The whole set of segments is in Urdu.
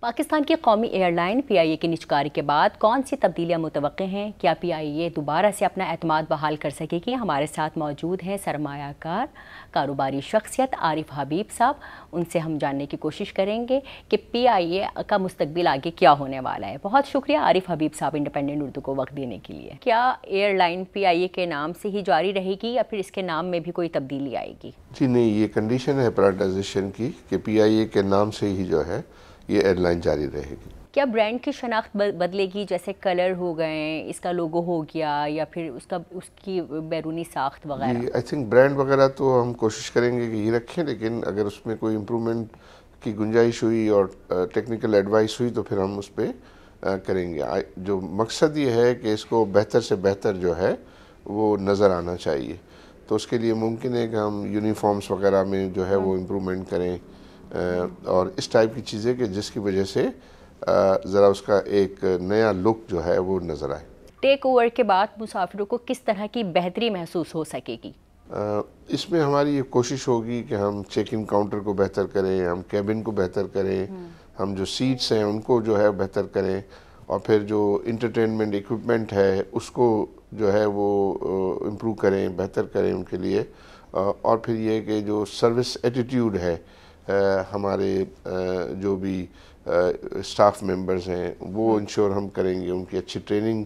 پاکستان کی قومی ایئر لائن پی آئی اے کی نجکاری کے بعد کون سی تبدیلیاں متوقع ہیں؟ کیا پی آئی اے دوبارہ سے اپنا اعتماد بحال کر سکے گی؟ ہمارے ساتھ موجود ہیں سرمایہ کار کاروباری شخصیت عارف حبیب صاحب. ان سے ہم جاننے کی کوشش کریں گے کہ پی آئی اے کا مستقبل آگے کیا ہونے والا ہے. بہت شکریہ عارف حبیب صاحب انڈیپینڈنٹ اردو کو وقت دینے کے لیے. کیا ایئر لائن پی آئی اے کے نام سے ہی جاری رہے گی یا پھر اس کے نام میں بھی کوئی تبدیلی آئے گی؟ جی نہیں، یہ کنڈیشن ہے پرائیویٹائزیشن کی کہ پی آئی اے کے نام سے ہی جو ہے یہ ایئر لائن جاری رہے گی. کیا برانڈ کی شناخت بدلے گی؟ جیسے کلر ہو گئے، اس کا لوگو ہو گیا، یا پھر اس کی بیرونی ساخت وغیرہ؟ جی آئی تھنک برانڈ وغیرہ تو ہم کوشش کریں گے کہ یہ رکھیں، لیکن اگر اس میں کوئی امپرومنٹ کی گنجائش ہوئی اور ٹیکنیکل ایڈوائس ہوئی تو پھر ہم اس پہ کریں گے. جو مقصد یہ ہے کہ اس کو بہتر سے بہتر جو ہے وہ نظر آنا چاہیے، تو اس کے لیے ممکن ہے کہ ہم یونیفارمز وغیرہ میں جو ہے وہ امپرومنٹ کریں اور اس ٹائپ کی چیزیں کہ جس کی وجہ سے ذرا اس کا ایک نیا لک جو ہے وہ نظر آئے. ٹیک اوور کے بعد مسافروں کو کس طرح کی بہتری محسوس ہو سکے گی؟ اس میں ہماری یہ کوشش ہوگی کہ ہم چیک ان کاؤنٹر کو بہتر کریں، ہم کیبن کو بہتر کریں، ہم جو سیٹس ہیں ان کو جو ہے بہتر کریں، اور پھر جو انٹرٹینمنٹ ایکوپمنٹ ہے اس کو جو ہے وہ امپروو کریں، بہتر کریں ان کے لیے. اور پھر یہ کہ جو سروس ایٹیٹیوڈ ہے ہمارے جو بھی اسٹاف ممبرز ہیں وہ انشور ہم کریں گے، ان کی اچھی ٹریننگ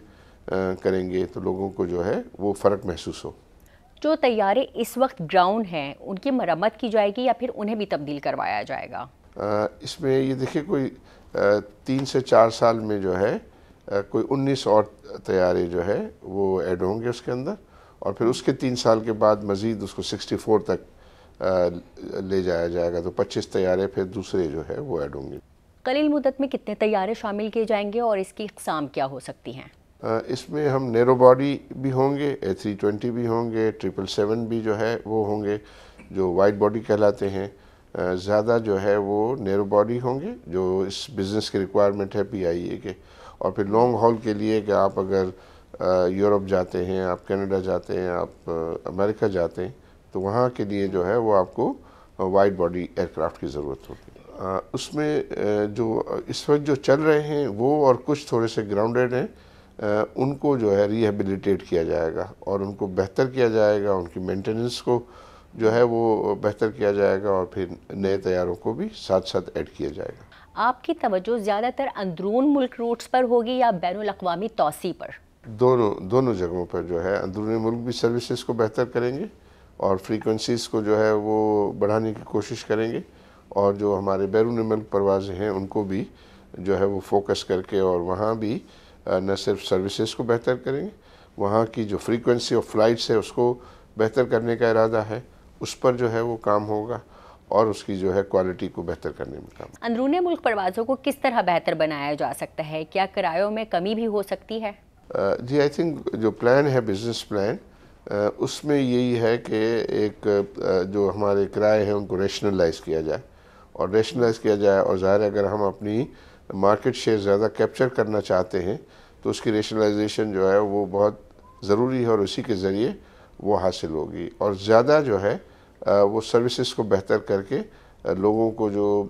کریں گے تو لوگوں کو جو ہے وہ فرق محسوس ہو. جو طیارے اس وقت گراؤنڈ ہیں ان کی مرمت کی جائے گی یا پھر انہیں بھی تبدیل کروایا جائے گا؟ اس میں یہ دیکھیں کوئی 3 سے 4 سال میں جو ہے کوئی 19 اور طیارے جو ہے وہ ایڈ ہوں گے اس کے اندر، اور پھر اس کے 3 سال کے بعد مزید اس کو 64 تک لے جایا جائے گا، تو 25 طیارے پھر دوسرے جو ہے وہ ایڈ ہوں گے. قلیل مدت میں کتنے طیارے شامل کیے جائیں گے اور اس کی اقسام کیا ہو سکتی ہیں؟ اس میں ہم نیرو باڈی بھی ہوں گے، A320 بھی ہوں گے، 777 بھی جو ہے وہ ہوں گے جو وائڈ باڈی کہلاتے ہیں. زیادہ جو ہے وہ نیرو باڈی ہوں گے جو اس بزنس کی ریکوائرمنٹ ہے پی آئی اے کے. اور پھر لانگ ہال کے لیے کہ آپ اگر یورپ جاتے ہیں، آپ کینیڈا جاتے ہیں، آپ امریکہ جاتے ہیں، تو وہاں کے لیے جو ہے وہ آپ کو وائڈ باڈی ایئرکرافٹ کی ضرورت ہوگی. اس میں جو اس وقت جو چل رہے ہیں وہ اور کچھ تھوڑے سے گراؤنڈڈ ہیں، ان کو جو ہے ریہیبلیٹیٹ کیا جائے گا اور ان کو بہتر کیا جائے گا، ان کی مینٹیننس کو جو ہے وہ بہتر کیا جائے گا، اور پھر نئے طیاروں کو بھی ساتھ ساتھ ایڈ کیا جائے گا. آپ کی توجہ زیادہ تر اندرون ملک روٹس پر ہوگی یا بین الاقوامی توسیع پر؟ دونوں جگہوں پر جو ہے اندرون ملک بھی سروسز کو بہتر کریں گے اور فریکوینسیز کو جو ہے وہ بڑھانے کی کوشش کریں گے، اور جو ہمارے بیرون ملک پروازیں ہیں ان کو بھی جو ہے وہ فوکس کر کے اور وہاں بھی نہ صرف سروسز کو بہتر کریں گے، وہاں کی جو فریکوینسی آف فلائٹس ہے اس کو بہتر کرنے کا ارادہ ہے، اس پر جو ہے وہ کام ہوگا اور اس کی جو ہے کوالٹی کو بہتر کرنے میں کام. اندرون ملک پروازوں کو کس طرح بہتر بنایا جا سکتا ہے؟ کیا کرایوں میں کمی بھی ہو سکتی ہے؟ جی آئی تھنک جو پلان ہے بزنس پلان اس میں یہی ہے کہ ایک جو ہمارے کرائے ہیں ان کو ریشنلائز کیا جائے اور ظاہر ہے اگر ہم اپنی مارکیٹ شیئر زیادہ کیپچر کرنا چاہتے ہیں تو اس کی ریشنلائزیشن جو ہے وہ بہت ضروری ہے، اور اسی کے ذریعے وہ حاصل ہوگی، اور زیادہ جو ہے وہ سروسز کو بہتر کر کے لوگوں کو جو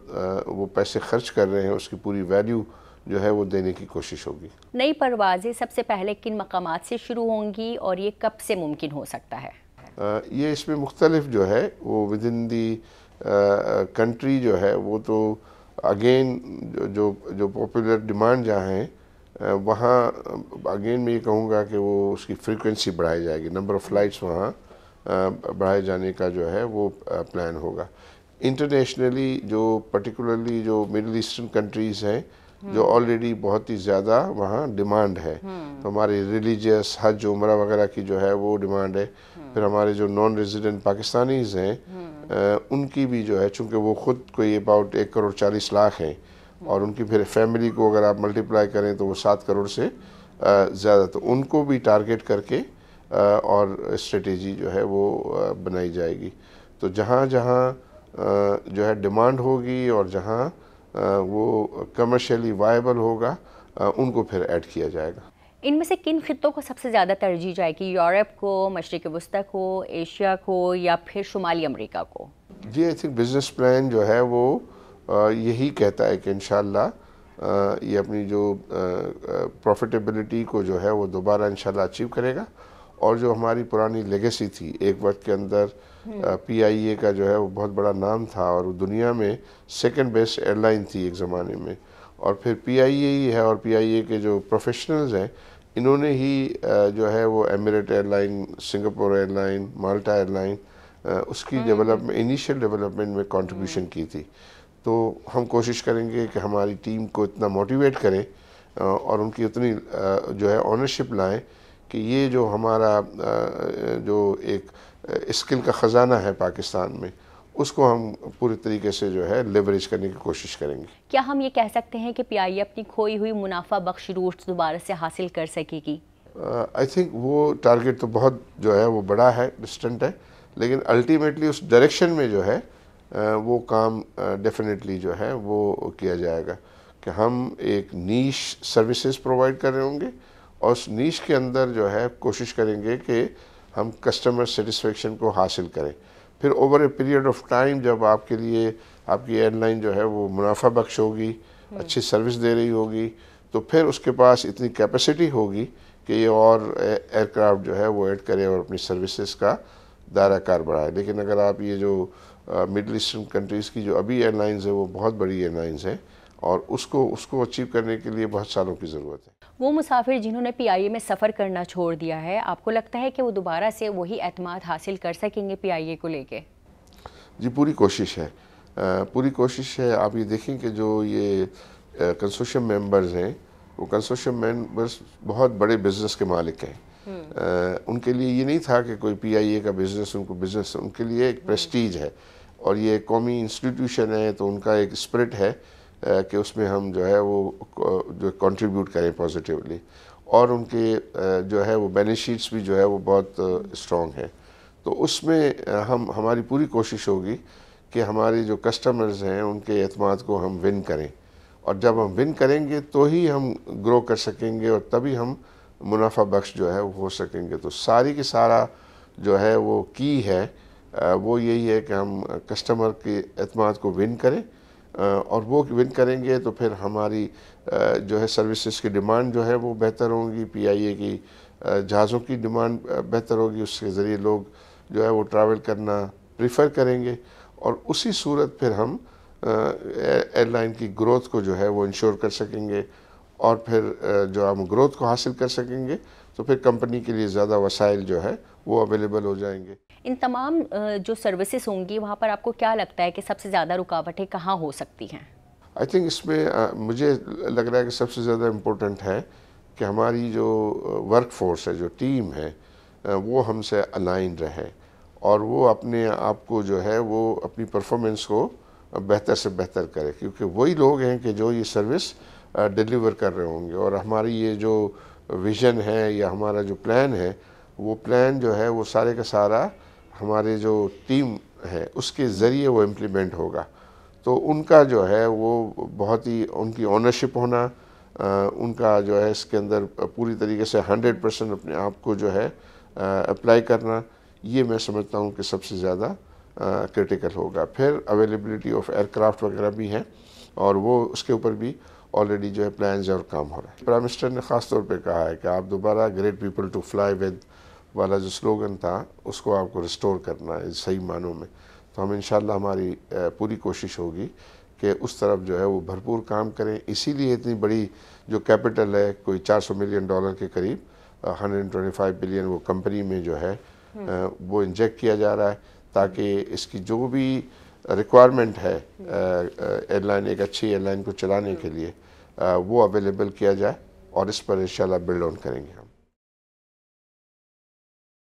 وہ پیسے خرچ کر رہے ہیں اس کی پوری ویلیو جو ہے وہ دینے کی کوشش ہوگی. نئی پروازیں سب سے پہلے کن مقامات سے شروع ہوں گی اور یہ کب سے ممکن ہو سکتا ہے؟ یہ اس میں مختلف جو ہے وہ ود ان دی کنٹری جو ہے وہ تو اگین جو پاپولر ڈیمانڈ جہاں ہیں وہاں اگین میں یہ کہوں گا کہ وہ اس کی فریکوینسی بڑھائی جائے گی، نمبر آف فلائٹس وہاں بڑھائے جانے کا جو ہے وہ پلان ہوگا. انٹرنیشنلی جو پرٹیکولرلی جو مڈل ایسٹرن کنٹریز ہیں جو آلریڈی بہت ہی زیادہ وہاں ڈیمانڈ ہے، تو ہماری ریلیجیس حج عمرہ وغیرہ کی جو ہے وہ ڈیمانڈ ہے. پھر ہمارے جو نان ریزیڈنٹ پاکستانیز ہیں ان کی بھی جو ہے، چونکہ وہ خود کوئی اباؤٹ 1,40,00,000 ہیں، اور ان کی پھر فیملی کو اگر آپ ملٹیپلائی کریں تو وہ 7 کروڑ سے زیادہ، تو ان کو بھی ٹارگیٹ کر کے اور اسٹریٹجی جو ہے وہ بنائی جائے گی. تو جہاں جہاں جو ہے ڈیمانڈ ہوگی اور جہاں وہ کمرشلی وائبل ہوگا ان کو پھر ایڈ کیا جائے گا. ان میں سے کن خطوں کو سب سے زیادہ ترجیح جائے گی؟ یورپ کو، مشرق وسطیٰ کو، ایشیا کو، یا پھر شمالی امریکہ کو؟ جی آئی تھنک بزنس پلان جو ہے وہ یہی کہتا ہے کہ انشاءاللہ یہ اپنی جو پروفیٹیبلٹی کو جو ہے وہ دوبارہ انشاءاللہ اچیو کرے گا، اور جو ہماری پرانی لیگیسی تھی، ایک وقت کے اندر پی آئی اے کا جو ہے وہ بہت بڑا نام تھا اور وہ دنیا میں سیکنڈ بیسٹ ایئر لائن تھی ایک زمانے میں، اور پھر پی آئی اے ہی ہے، اور پی آئی اے کے جو پروفیشنلز ہیں انہوں نے ہی جو ہے وہ Emirate airline, Singapore airline, Malta airline, اس کی ڈیولپمنٹ، انیشیل ڈیولپمنٹ میں کنٹریبیوشن کی تھی۔ تو ہم کوشش کریں گے کہ ہماری ٹیم کو اتنا موٹیویٹ کریں اور ان کی اتنی جو ہے اونرشپ لائیں کہ یہ جو ہمارا جو ایک اسکل کا خزانہ ہے پاکستان میں، اس کو ہم پوری طریقے سے جو ہے لیوریج کرنے کی کوشش کریں گے۔ کیا ہم یہ کہہ سکتے ہیں کہ پی آئی اے اپنی کھوئی ہوئی منافع بخش روٹ دوبارہ سے حاصل کر سکے گی؟ آئی تھنک وہ ٹارگیٹ تو بہت جو ہے وہ بڑا ہے، ڈسٹنٹ ہے، لیکن الٹیمیٹلی اس ڈائریکشن میں جو ہے وہ کام ڈیفینیٹلی جو ہے وہ کیا جائے گا کہ ہم ایک نیش سروسز پرووائڈ کر رہے ہوں گے، اور اس نیش کے اندر جو ہے کوشش کریں گے کہ ہم کسٹمر سیٹسفیکشن کو حاصل کریں۔ پھر over a period of time جب آپ کے لیے آپ کی ایئر لائن جو ہے وہ منافع بخش ہوگی، اچھی سروس دے رہی ہوگی، تو پھر اس کے پاس اتنی کیپیسٹی ہوگی کہ یہ اور ایئر کرافٹ جو ہے وہ ایڈ کرے اور اپنی سروسز کا دائرہ کار بڑھائے۔ لیکن اگر آپ یہ جو مڈل ایسٹرن کنٹریز کی جو ابھی ایئر لائنز ہیں وہ بہت بڑی ایئر لائنز ہیں، اور اس کو اچیو کرنے کے لیے بہت سالوں کی ضرورت ہے۔ وہ مسافر جنہوں نے پی آئی اے میں سفر کرنا چھوڑ دیا ہے، آپ کو لگتا ہے کہ وہ دوبارہ سے وہی اعتماد حاصل کر سکیں گے پی آئی اے کو لے کے؟ جی پوری کوشش ہے، پوری کوشش ہے۔ آپ یہ دیکھیں کہ جو یہ کنسورشیم ممبرز ہیں، وہ کنسورشیم ممبرز بہت بڑے بزنس کے مالک ہیں۔ ان کے لیے یہ نہیں تھا کہ کوئی پی آئی اے کا بزنس ان کو بزنس، ان کے لیے ایک پریسٹیج ہے، اور یہ قومی انسٹیٹیوشن ہے، تو ان کا ایک اسپرٹ ہے کہ اس میں ہم جو ہے وہ جو کنٹریبیوٹ کریں پازیٹیولی، اور ان کے جو ہے وہ بیلنس شیٹس بھی جو ہے وہ بہت اسٹرانگ ہے۔ تو اس میں ہماری پوری کوشش ہوگی کہ ہمارے جو کسٹمرز ہیں ان کے اعتماد کو ہم ون کریں، اور جب ہم ون کریں گے تو ہی ہم گرو کر سکیں گے، اور تبھی ہم منافع بخش جو ہے وہ ہو سکیں گے۔ تو ساری کی سارا جو ہے وہ کی ہے وہ یہی ہے کہ ہم کسٹمر کے اعتماد کو ون کریں، اور وہ ون کریں گے تو پھر ہماری جو ہے سروسز کی ڈیمانڈ جو ہے وہ بہتر ہوں گی، پی آئی اے کی جہازوں کی ڈیمانڈ بہتر ہوگی، اس کے ذریعے لوگ جو ہے وہ ٹریول کرنا پریفر کریں گے، اور اسی صورت پھر ہم ایئر لائن کی گروتھ کو جو ہے وہ انشور کر سکیں گے، اور پھر جو ہم گروتھ کو حاصل کر سکیں گے تو پھر کمپنی کے لیے زیادہ وسائل جو ہے وہ اویلیبل ہو جائیں گے۔ ان تمام جو سروسز ہوں گی وہاں پر آپ کو کیا لگتا ہے کہ سب سے زیادہ رکاوٹیں کہاں ہو سکتی ہیں؟ آئی تھنک اس میں مجھے لگ رہا ہے کہ سب سے زیادہ امپورٹنٹ ہے کہ ہماری جو ورک فورس ہے، جو ٹیم ہے، وہ ہم سے الائن رہے، اور وہ اپنے آپ کو جو ہے وہ اپنی پرفارمنس کو بہتر سے بہتر کرے، کیونکہ وہی لوگ ہیں کہ جو یہ سروس ڈیلیور کر رہے ہوں گے، اور ہماری یہ جو ویژن ہے یا ہمارا جو پلان ہے، وہ پلان جو ہے وہ سارے کا سارا ہمارے جو ٹیم ہے اس کے ذریعے وہ امپلیمنٹ ہوگا۔ تو ان کا جو ہے وہ بہت ہی ان کی اونرشپ ہونا، ان کا جو ہے اس کے اندر پوری طریقے سے 100% اپنے آپ کو جو ہے اپلائی کرنا، یہ میں سمجھتا ہوں کہ سب سے زیادہ کرٹیکل ہوگا۔ پھر اویلیبلٹی آف ایئر کرافٹ وغیرہ بھی ہیں، اور وہ اس کے اوپر بھی آلریڈی جو ہے پلانز اور کام ہو رہا ہے۔ پرائم منسٹر نے خاص طور پہ کہا ہے کہ آپ دوبارہ great people to fly with والا جو سلوگن تھا اس کو آپ کو ریسٹور کرنا ہے صحیح معنوں میں۔ تو ہم انشاءاللہ ہماری پوری کوشش ہوگی کہ اس طرف جو ہے وہ بھرپور کام کریں، اسی لیے اتنی بڑی جو کیپٹل ہے کوئی $400 ملین کے قریب 125 بلین وہ کمپنی میں جو ہے وہ انجیکٹ کیا جا رہا ہے، تاکہ اس کی جو بھی ریکوائرمنٹ ہے ایئر لائن، ایک اچھی ایئر لائن کو چلانے کے لیے وہ اویلیبل کیا جائے، اور اس پر انشاءاللہ بلڈ آن کریں گے۔